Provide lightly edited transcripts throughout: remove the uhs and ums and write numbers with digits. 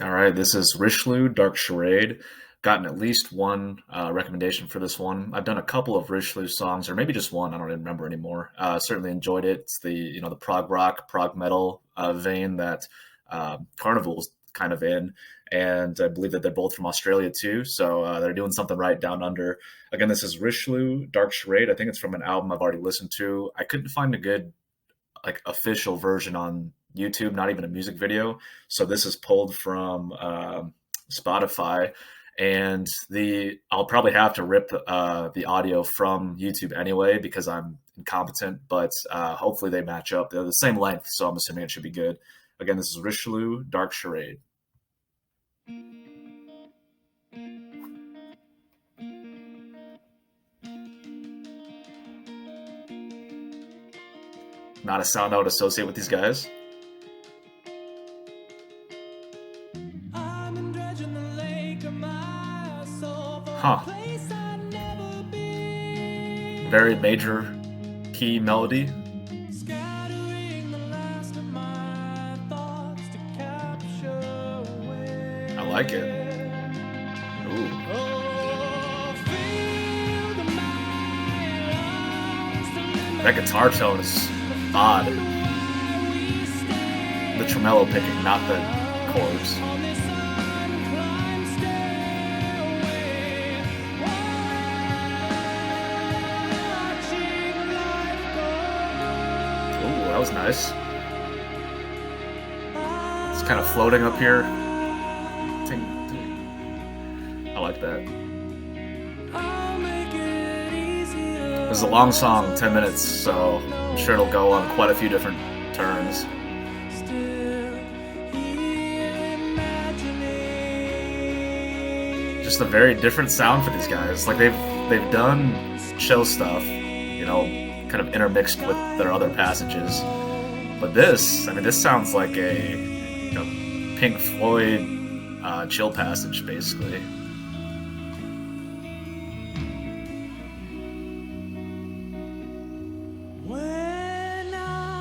All right, this is Rishloo, Dark Charade. Gotten at least one recommendation for this one. I've done a couple of Rishloo songs, or maybe just one. I don't even remember anymore. Certainly enjoyed it. It's the prog rock, prog metal vein that Carnival's kind of in, and I believe that they're both from Australia too. So they're doing something right down under. Again, this is Rishloo, Dark Charade. I think it's from an album I've already listened to. I couldn't find a good like official version on YouTube, not even a music video. So this is pulled from Spotify, and the I'll probably have to rip the audio from YouTube anyway because I'm incompetent. But hopefully they match up. They're the same length, so I'm assuming it should be good. Again, this is Rishloo, Dark Charade. Not a sound I would associate with these guys. Huh. Very major key melody. I like it. Ooh. That guitar tone is odd. The tremolo picking, not the chords. Ooh, that was nice. It's kind of floating up here. I like that. This is a long song, 10 minutes, so I'm sure it'll go on quite a few different turns. Just a very different sound for these guys. Like they've done chill stuff, kind of intermixed with their other passages. But this sounds like a Pink Floyd chill passage, basically.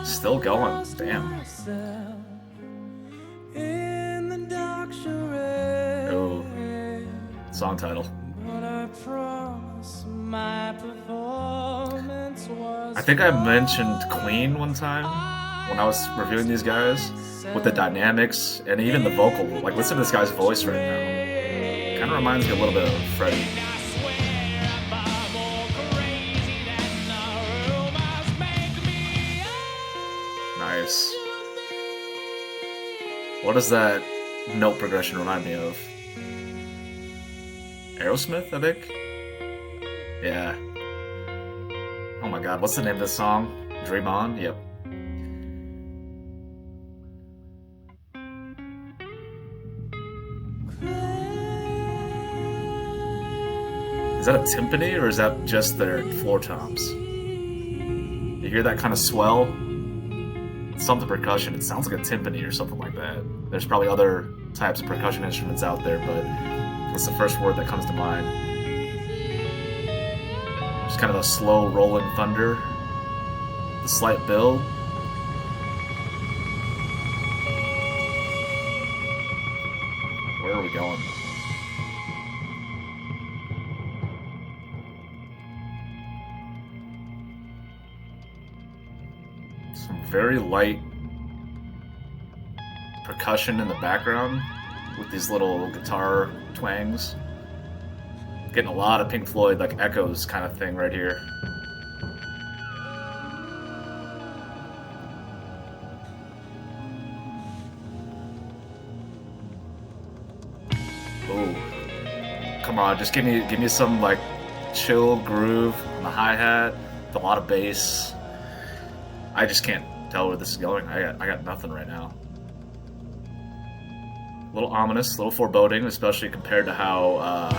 Still going, damn. Oh, song title. I think I mentioned Queen one time when I was reviewing these guys with the dynamics and even the vocal. Like, listen to this guy's voice right now. Kind of reminds me a little bit of Freddie. Nice. What does that note progression remind me of? Aerosmith, I think? Yeah. Oh my god, what's the name of this song? Dream On? Yep. Is that a timpani or is that just their floor toms? You hear that kind of swell? Something percussion. It sounds like a timpani or something like that. There's probably other types of percussion instruments out there, but it's the first word that comes to mind. Just kind of a slow rolling thunder. The slight build. Where are we going? Some very light percussion in the background with these little guitar twangs. Getting a lot of Pink Floyd, like echoes kind of thing right here. Ooh. Come on, just give me some like chill groove on the hi-hat with a lot of bass. I just can't tell where this is going. I got nothing right now. A little ominous, a little foreboding, especially compared to how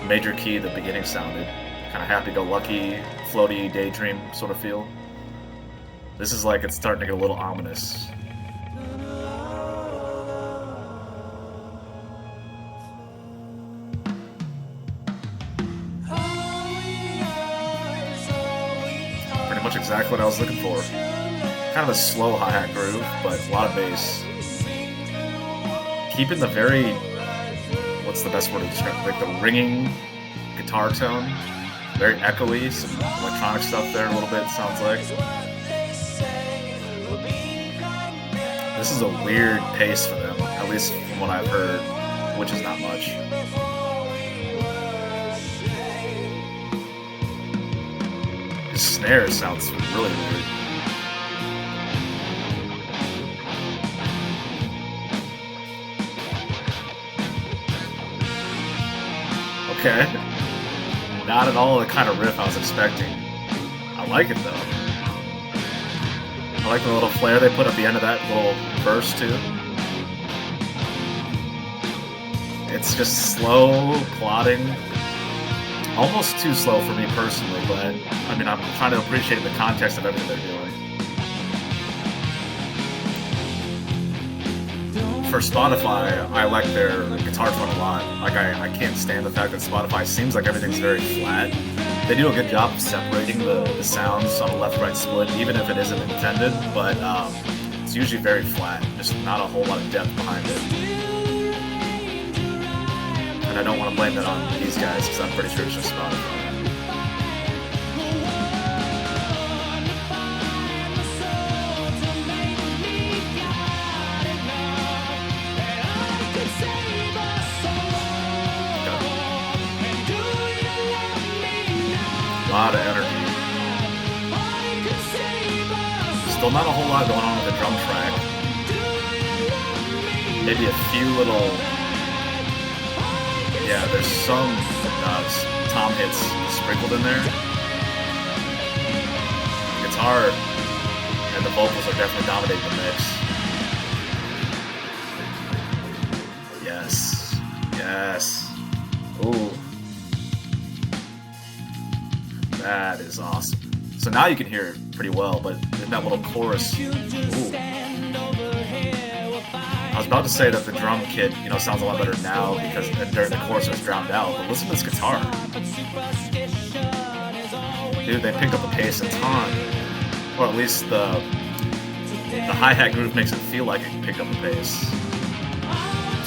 major key the beginning sounded. Kind of happy-go-lucky, floaty, daydream sort of feel. This is like it's starting to get a little ominous. Pretty much exactly what I was looking for. Kind of a slow hi-hat groove, but a lot of bass. keeping the very, what's the best word to describe it? Like the ringing guitar tone, very echoey, some electronic stuff there a little bit, sounds like. This is a weird pace for them, at least from what I've heard, which is not much. His snare sounds really weird. Okay. Not at all the kind of riff I was expecting. I like it though. I like the little flair they put at the end of that little verse too. It's just slow, plodding. Almost too slow for me personally, but I mean, I'm trying to appreciate the context of everything they're doing. For Spotify, I like their guitar tone a lot. Like, I can't stand the fact that Spotify seems like everything's very flat. They do a good job of separating the sounds on a left-right split, even if it isn't intended, but it's usually very flat, just not a whole lot of depth behind it. And I don't want to blame that on these guys, because I'm pretty sure it's just Spotify. A lot of energy. Still not a whole lot going on with the drum track. Maybe a few little... Yeah, there's some tom hits sprinkled in there. The guitar and the vocals are definitely dominating the mix. Yes. Yes. Ooh. That is awesome. So now you can hear it pretty well, but in that little chorus, ooh. I was about to say that the drum kit, sounds a lot better now because during the chorus it was drowned out, but listen to this guitar. Dude, they picked up the pace a ton. Or at least the hi-hat groove makes it feel like it picked up the pace.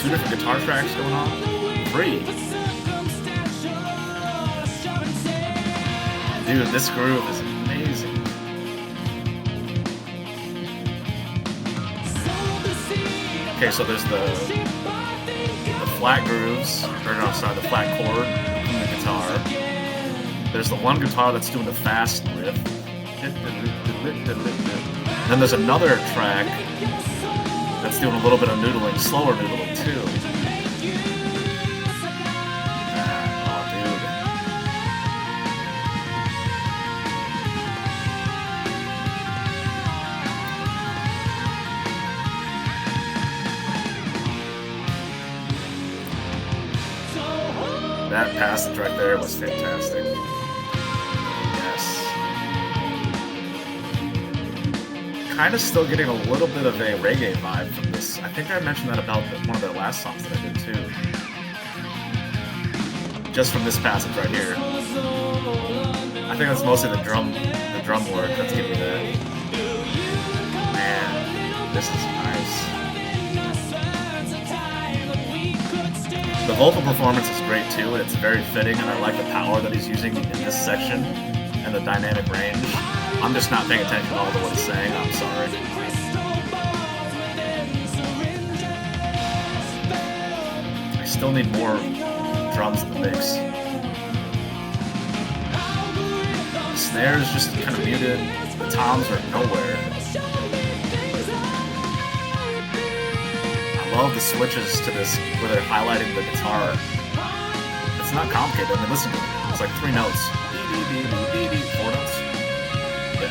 2 different guitar tracks going on? 3. Dude, this groove is amazing. Okay, so there's the flat grooves, or no, sorry, the flat chord from the guitar. There's the one guitar that's doing the fast riff. Then there's another track that's doing a little bit of noodling, slower noodling too. That passage right there was fantastic. Yes. Kind of still getting a little bit of a reggae vibe from this. I think I mentioned that about one of their last songs that I did too. Just from this passage right here. I think that's mostly the drum work that's giving me that. Man, this is nice. The vocal performance is great too, and it's very fitting, and I like the power that he's using in this section and the dynamic range. I'm just not paying attention at all to what he's saying, I'm sorry. I still need more drums in the mix. The snare is just kind of muted, the toms are nowhere. I love the switches to this where they're highlighting the guitar. It's not complicated. I mean, listen to it. It's like 3 notes. 4 notes. Yeah.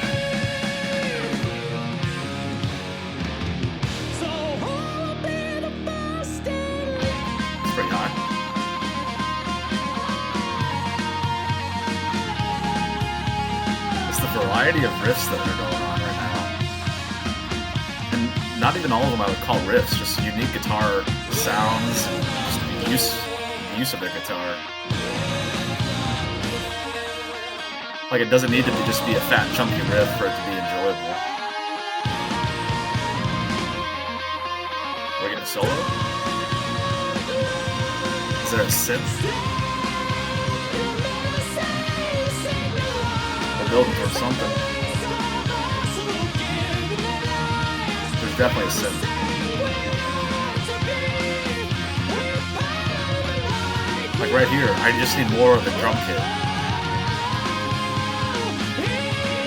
It's pretty high. It's the variety of riffs that are going on right now. And not even all of them I would call riffs, just unique guitar sounds, just the use of their guitar. Like, it doesn't need to just be a fat, chunky riff for it to be enjoyable. We're getting a solo? there a synth? We're building towards something. There's definitely a synth. Like right here, I just need more of the drum kit.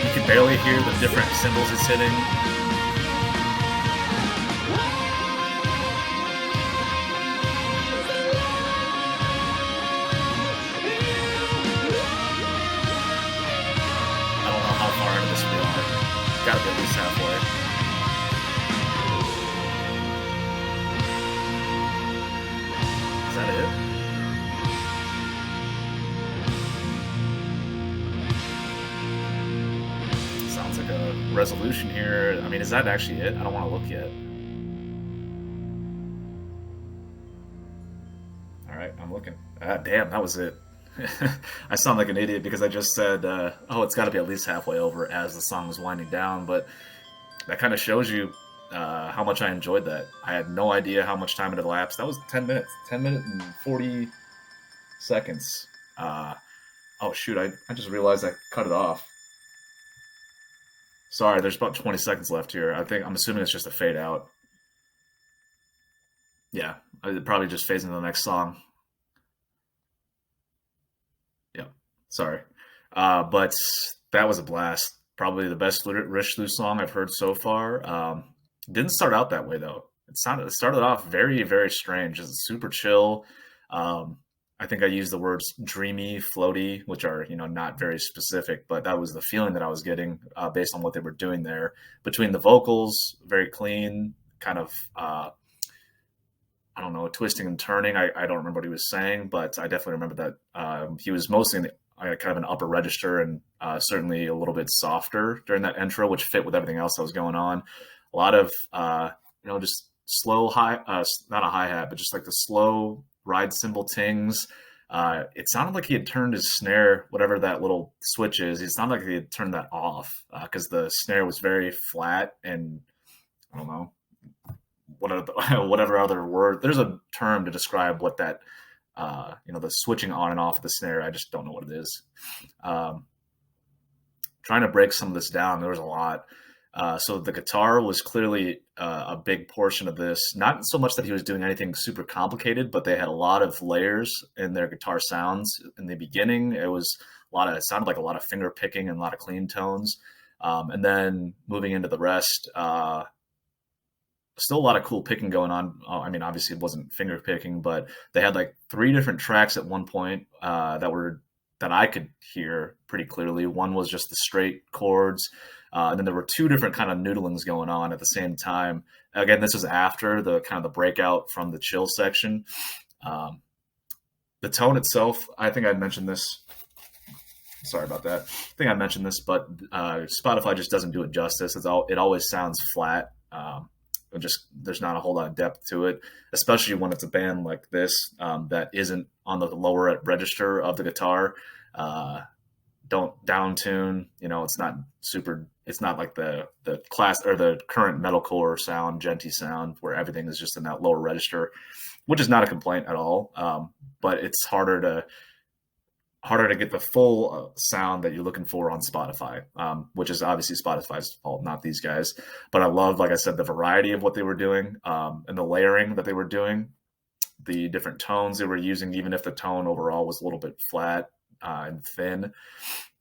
You can barely hear the different cymbals it's hitting. I don't know how far into this we are. Gotta be at least halfway. Is that it? Sounds like a resolution here. I mean, is that actually it? I don't want to look yet. All right, I'm looking. Damn, that was it. I sound like an idiot because I just said, oh, it's got to be at least halfway over as the song was winding down, but that kind of shows you how much I enjoyed that. I had no idea how much time it had elapsed. That was 10 minutes. 10 minutes and 40 seconds. Oh, shoot, I just realized I cut it off. Sorry, there's about 20 seconds left here. I'm assuming it's just a fade out. Yeah, it probably just fades into the next song. Yeah, sorry. But that was a blast. Probably the best Rishloo song I've heard so far. Didn't start out that way though. It started off very, very strange. It's super chill. Um, I think I used the words dreamy, floaty, which are, not very specific, but that was the feeling that I was getting based on what they were doing there. Between the vocals, very clean, kind of I don't know, twisting and turning. I don't remember what he was saying, but I definitely remember that he was mostly in the, kind of an upper register and certainly a little bit softer during that intro, which fit with everything else that was going on. A lot of, just slow not a hi-hat, but just like the slow ride cymbal tings. It sounded like he had turned his snare, whatever that little switch is. It sounded like he had turned that off because the snare was very flat and I don't know, whatever other word. There's a term to describe what that, the switching on and off of the snare. I just don't know what it is. Trying to break some of this down, there was a lot. So the guitar was clearly a big portion of this. Not so much that he was doing anything super complicated, but they had a lot of layers in their guitar sounds. In the beginning, it sounded like a lot of finger picking and a lot of clean tones. And then moving into the rest, still a lot of cool picking going on. I mean, obviously it wasn't finger picking, but they had like 3 different tracks at one point that I could hear pretty clearly. One was just the straight chords. And then there were 2 different kind of noodlings going on at the same time. Again, this was after the kind of the breakout from the chill section. The tone itself, I think I mentioned this. Sorry about that. I think I mentioned this, but Spotify just doesn't do it justice. It always sounds flat. There's not a whole lot of depth to it, especially when it's a band like this that isn't on the lower register of the guitar. Don't down tune, it's not super. It's not like the class or the current metalcore sound, genty sound, where everything is just in that lower register, which is not a complaint at all. But it's harder to get the full sound that you're looking for on Spotify, which is obviously Spotify's fault, not these guys. But I love, like I said, the variety of what they were doing and the layering that they were doing, the different tones they were using, even if the tone overall was a little bit flat and thin.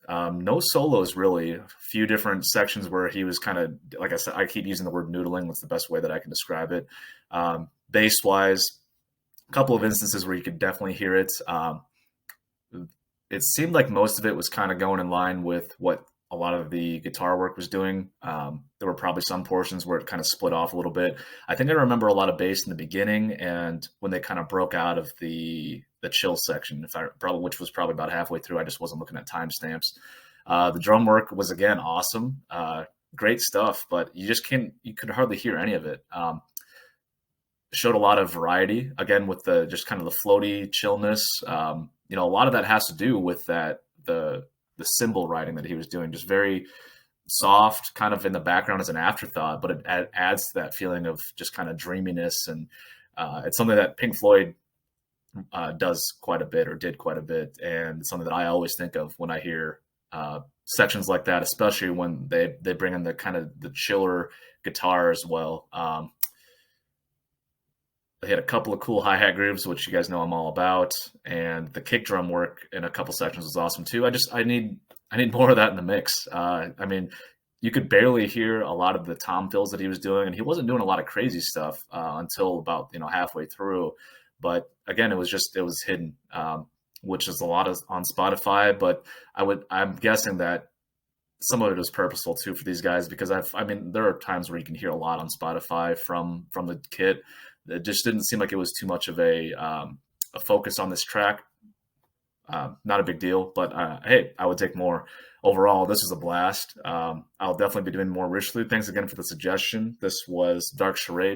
No solos, really. A few different sections where he was kind of, like I said, I keep using the word noodling. That's the best way that I can describe it. Bass-wise, a couple of instances where you could definitely hear it. It seemed like most of it was kind of going in line with what a lot of the guitar work was doing. There were probably some portions where it kind of split off a little bit. I think I remember a lot of bass in the beginning, and when they kind of broke out of the chill section, which was probably about halfway through. I just wasn't looking at timestamps. The drum work was again awesome, great stuff, but you could hardly hear any of it. Showed a lot of variety again with the just kind of the floaty chillness. A lot of that has to do with the cymbal writing that he was doing, just very soft, kind of in the background as an afterthought, but it adds to that feeling of just kind of dreaminess. And it's something that Pink Floyd does quite a bit or did quite a bit, and something that I always think of when I hear sections like that, especially when they bring in the kind of the chiller guitar as well. They had a couple of cool hi-hat grooves, which you guys know I'm all about, and the kick drum work in a couple sections was awesome too. I need more of that in the mix. I mean, you could barely hear a lot of the tom fills that he was doing, and he wasn't doing a lot of crazy stuff until about halfway through. But again, it was hidden, which is a lot of on Spotify. But I'm guessing that some of it is purposeful too for these guys because I mean, there are times where you can hear a lot on Spotify from the kit. It just didn't seem like it was too much of a focus on this track. Not a big deal, but hey, I would take more. Overall, this is a blast. I'll definitely be doing more Rishloo. Thanks again for the suggestion. This was Dark Charade.